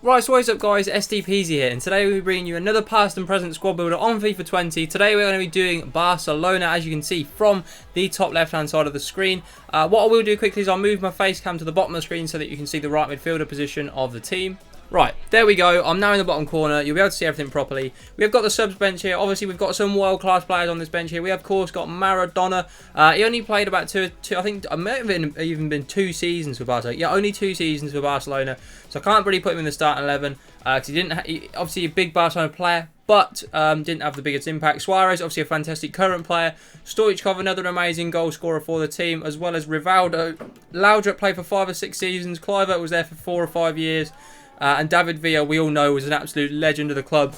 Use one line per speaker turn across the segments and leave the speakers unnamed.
Right, so what's up guys, SDPZ here, and today we'll be bringing you another past and present squad builder on FIFA 20. Today we're going to be doing Barcelona, as you can see from the top left hand side of the screen. What I will do quickly is I'll move my face cam to the bottom of the screen so that you can see the right midfielder position of the team. Right, there we go. I'm now in the bottom corner. You'll be able to see everything properly. We've got the subs bench here. Obviously, we've got some world-class players on this bench here. We have, of course, got Maradona. He only played about two. I think it may have even been 2 seasons for Barcelona. Yeah, only 2 seasons for Barcelona. So I can't really put him in the starting 11 because he didn't. Obviously, a big Barcelona player, but didn't have the biggest impact. Suarez, obviously a fantastic current player. Stoichkov, another amazing goal scorer for the team, as well as Rivaldo. Laudrup played for 5 or 6 seasons. Kluivert was there for 4 or 5 years. And David Villa, we all know, was an absolute legend of the club,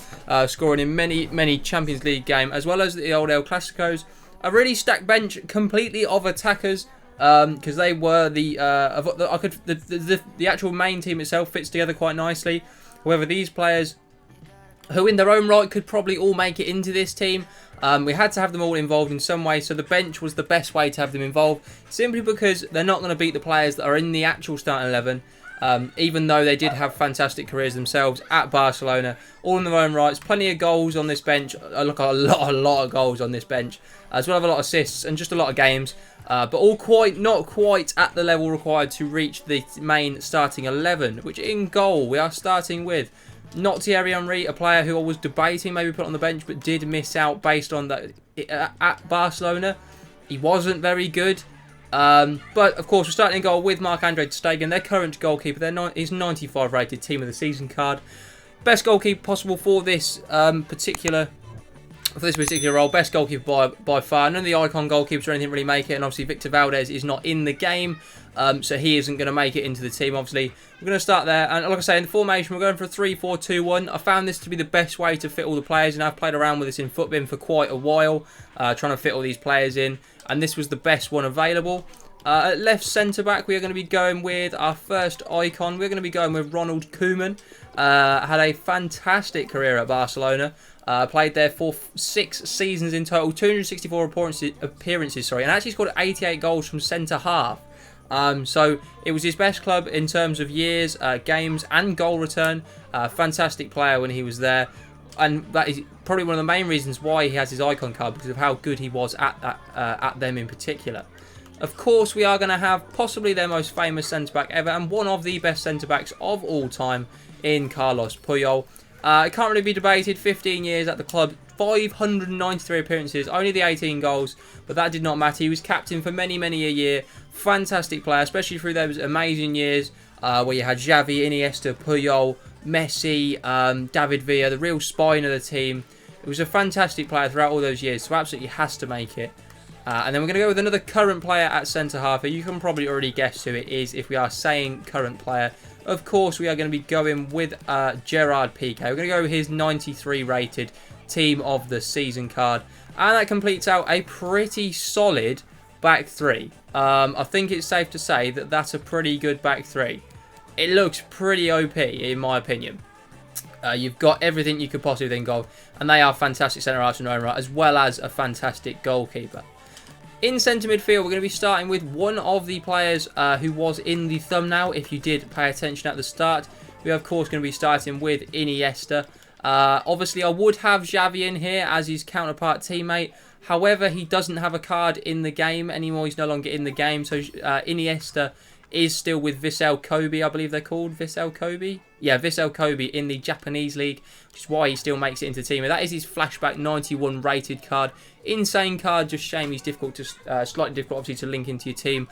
scoring in many Champions League games, as well as the old El Clasicos. A really stacked bench, completely of attackers, because they were the actual main team itself fits together quite nicely. However, these players, who in their own right could probably all make it into this team, we had to have them all involved in some way, so the bench was the best way to have them involved, simply because they're not going to beat the players that are in the actual starting 11. Even though they did have fantastic careers themselves at Barcelona, all in their own rights. Plenty of goals on this bench. Look, a lot of goals on this bench, as well as a lot of assists and just a lot of games. But all not quite at the level required to reach the main starting 11. Which in goal we are starting with not Thierry Henry, a player who I was debating maybe put on the bench, but did miss out based on that at Barcelona. He wasn't very good. But of course we're starting in goal with Marc-Andre ter Stegen, their current goalkeeper. He's 95 rated team of the season card. Best goalkeeper possible for this particular role. Best goalkeeper by far. None of the icon goalkeepers or anything really make it, and obviously Victor Valdez is not in the game, so he isn't going to make it into the team. Obviously we're going to start there, and like I say, in the formation we're going for a 3-4-2-1. I found this to be the best way to fit all the players, and I've played around with this in FUTBIN for quite a while, trying to fit all these players in, and this was the best one available. At left centre back we are going to be going with our first icon. We're going to be going with Ronald Koeman. Had a fantastic career at Barcelona. Played there for 6 seasons in total, 264 appearances, and actually scored 88 goals from centre half. So it was his best club in terms of years, games and goal return. Fantastic player when he was there, and that is probably one of the main reasons why he has his icon card, because of how good he was at them in particular. Of course, we are going to have possibly their most famous centre-back ever, and one of the best centre-backs of all time in Carlos Puyol. It can't really be debated. 15 years at the club, 593 appearances, only the 18 goals, but that did not matter. He was captain for many a year. Fantastic player, especially through those amazing years where you had Xavi, Iniesta, Puyol, Messi, David Villa, the real spine of the team. It was a fantastic player throughout all those years, so absolutely has to make it. And then we're going to go with another current player at centre-half. You can probably already guess who it is if we are saying current player. Of course, we are going to be going with Gerard Piqué. We're going to go with his 93 rated team of the season card. And that completes out a pretty solid back 3. I think it's safe to say that that's a pretty good back 3. It looks pretty OP in my opinion. You've got everything you could possibly think of. And they are fantastic centre-halves in their own right, as well as a fantastic goalkeeper. In centre midfield, we're going to be starting with one of the players who was in the thumbnail, if you did pay attention at the start. We are, of course, going to be starting with Iniesta. Obviously, I would have Xavi in here as his counterpart teammate. However, he doesn't have a card in the game anymore. He's no longer in the game. So Iniesta is still with Vissel Kobe, I believe they're called. Vissel Kobe? Yeah, Vissel Kobe in the Japanese league, which is why he still makes it into the team. And that is his flashback 91 rated card. Insane card, just shame he's difficult to, slightly difficult obviously to link into your team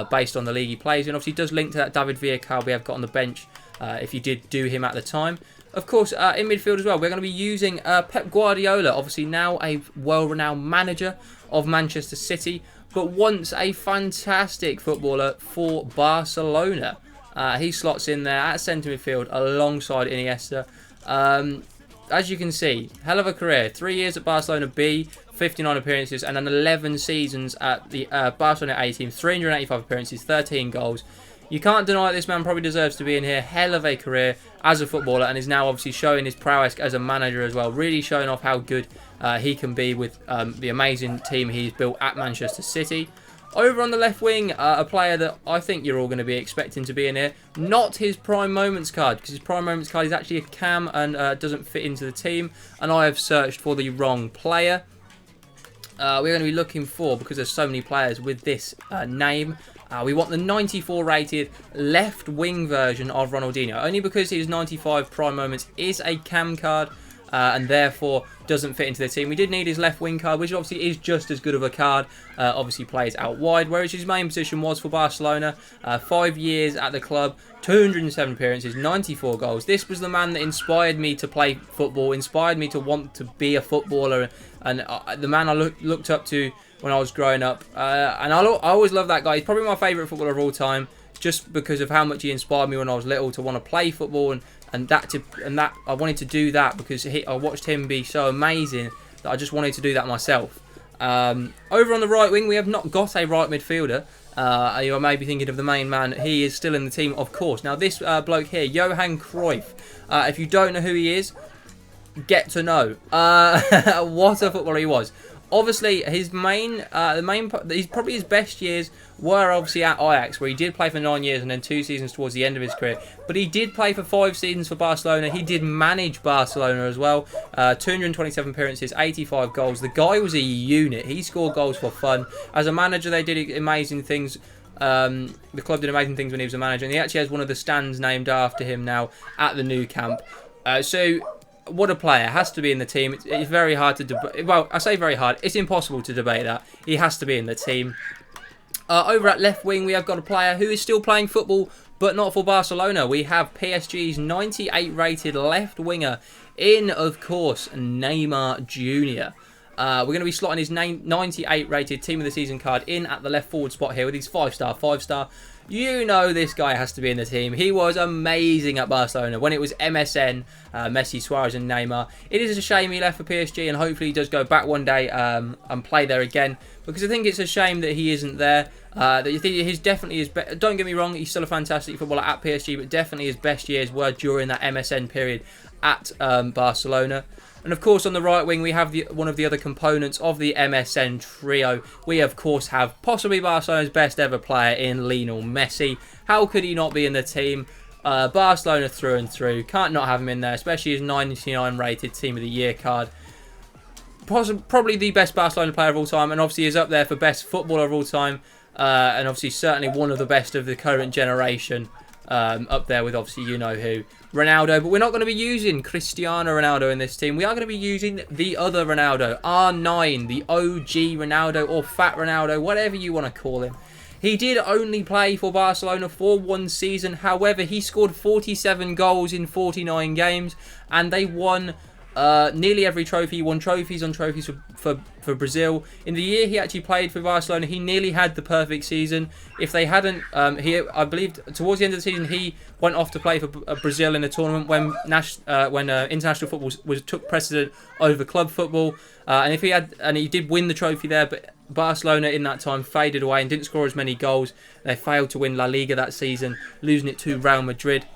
based on the league he plays in. Obviously does link to that David Villa card we have got on the bench if you did do him at the time. Of course, in midfield as well, we're going to be using Pep Guardiola, obviously now a well-renowned manager of Manchester City, but once a fantastic footballer for Barcelona. He slots in there at centre midfield alongside Iniesta. As you can see, hell of a career. 3 years at Barcelona B, 59 appearances, and then 11 seasons at the Barcelona A team, 385 appearances, 13 goals. You can't deny this man probably deserves to be in here. Hell of a career as a footballer, and is now obviously showing his prowess as a manager as well. Really showing off how good he can be with the amazing team he's built at Manchester City. Over on the left wing, a player that I think you're all going to be expecting to be in here. Not his prime moments card, because his prime moments card is actually a cam and doesn't fit into the team. And I have searched for the wrong player. We're going to be looking for, because there's so many players with this name, we want the 94 rated left wing version of Ronaldinho. Only because his 95 prime moments is a cam card. And therefore doesn't fit into the team. We did need his left wing card, which obviously is just as good of a card. Obviously plays out wide, whereas his main position was for Barcelona. 5 years at the club, 207 appearances, 94 goals. This was the man that inspired me to play football, inspired me to want to be a footballer, and the man I looked up to when I was growing up. And I always loved that guy. He's probably my favourite footballer of all time, just because of how much he inspired me when I was little to want to play football, and that I wanted to do that because I watched him be so amazing that I just wanted to do that myself. Over on the right wing, we have not got a right midfielder. You may be thinking of the main man. He is still in the team, of course. Now, this bloke here, Johan Cruyff. If you don't know who he is, get to know. What a footballer he was. Obviously, he's probably his best years were obviously at Ajax, where he did play for 9 years and then 2 seasons towards the end of his career. But he did play for 5 seasons for Barcelona. He did manage Barcelona as well. 227 appearances, 85 goals. The guy was a unit. He scored goals for fun. As a manager, they did amazing things. The club did amazing things when he was a manager, and he actually has one of the stands named after him now at the new camp. What a player. Has to be in the team. It's very hard to debate. Well, I say very hard. It's impossible to debate that. He has to be in the team. Over at left wing, we have got a player who is still playing football, but not for Barcelona. We have PSG's 98 rated left winger in, of course, Neymar Jr. We're going to be slotting his 98 rated team of the season card in at the left forward spot here with his 5-star. You know this guy has to be in the team. He was amazing at Barcelona when it was MSN, Messi, Suarez and Neymar. It is a shame he left for PSG, and hopefully he does go back one day and play there again, because I think it's a shame that he isn't there. That you think he's definitely his best. Don't get me wrong, he's still a fantastic footballer at PSG, but definitely his best years were during that MSN period at Barcelona. And of course, on the right wing, we have one of the other components of the MSN trio. We, of course, have possibly Barcelona's best ever player in Lionel Messi. How could he not be in the team? Barcelona through and through. Can't not have him in there, especially his 99 rated Team of the Year card. Probably the best Barcelona player of all time, and obviously is up there for best footballer of all time. And obviously certainly one of the best of the current generation. Up there with obviously you know who, Ronaldo. But we're not going to be using Cristiano Ronaldo in this team. We are going to be using the other Ronaldo, R9, the OG Ronaldo, or Fat Ronaldo, whatever you want to call him. He did only play for Barcelona for 1 season. However, he scored 47 goals in 49 games, and they won nearly every trophy. He won trophies on trophies for Brazil. In the year he actually played for Barcelona, he nearly had the perfect season. If they hadn't, I believe towards the end of the season he went off to play for Brazil in a tournament when international football took precedent over club football. And he did win the trophy there, but Barcelona in that time faded away and didn't score as many goals. They failed to win La Liga that season, losing it to Real Madrid.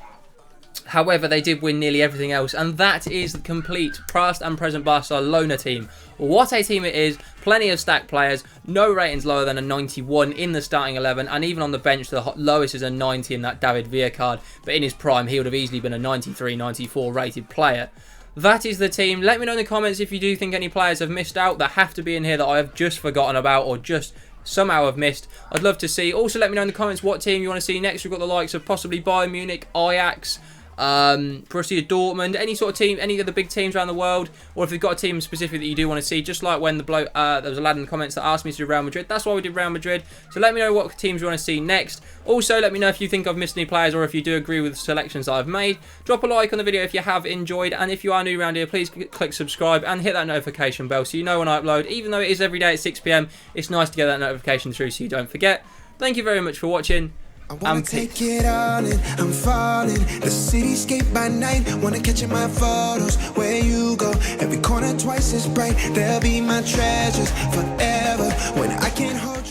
However, they did win nearly everything else, and that is the complete past and present Barcelona team. What a team it is. Plenty of stacked players, no ratings lower than a 91 in the starting 11, and even on the bench the lowest is a 90 in that David Villa card, but in his prime he would have easily been a 93, 94 rated player. That is the team. Let me know in the comments if you do think any players have missed out that have to be in here that I have just forgotten about or just somehow have missed. I'd love to see. Also, let me know in the comments what team you want to see next. We've got the likes of possibly Bayern Munich, Ajax, Borussia Dortmund, any sort of team, any of the big teams around the world, or if you've got a team specific that you do want to see, just like when the bloke, there was a lad in the comments that asked me to do Real Madrid. That's why we did Real Madrid. So let me know what teams you want to see next. Also, let me know if you think I've missed any players or if you do agree with the selections that I've made. Drop a like on the video if you have enjoyed, and if you are new around here, please click subscribe and hit that notification bell so you know when I upload. Even though it is every day at 6 PM, it's nice to get that notification through so you don't forget. Thank you very much for watching.
I wanna take it all in, I'm falling. The cityscape by night, wanna catch in my photos. Where you go, every corner twice as bright. They'll be my treasures forever when I can't hold you.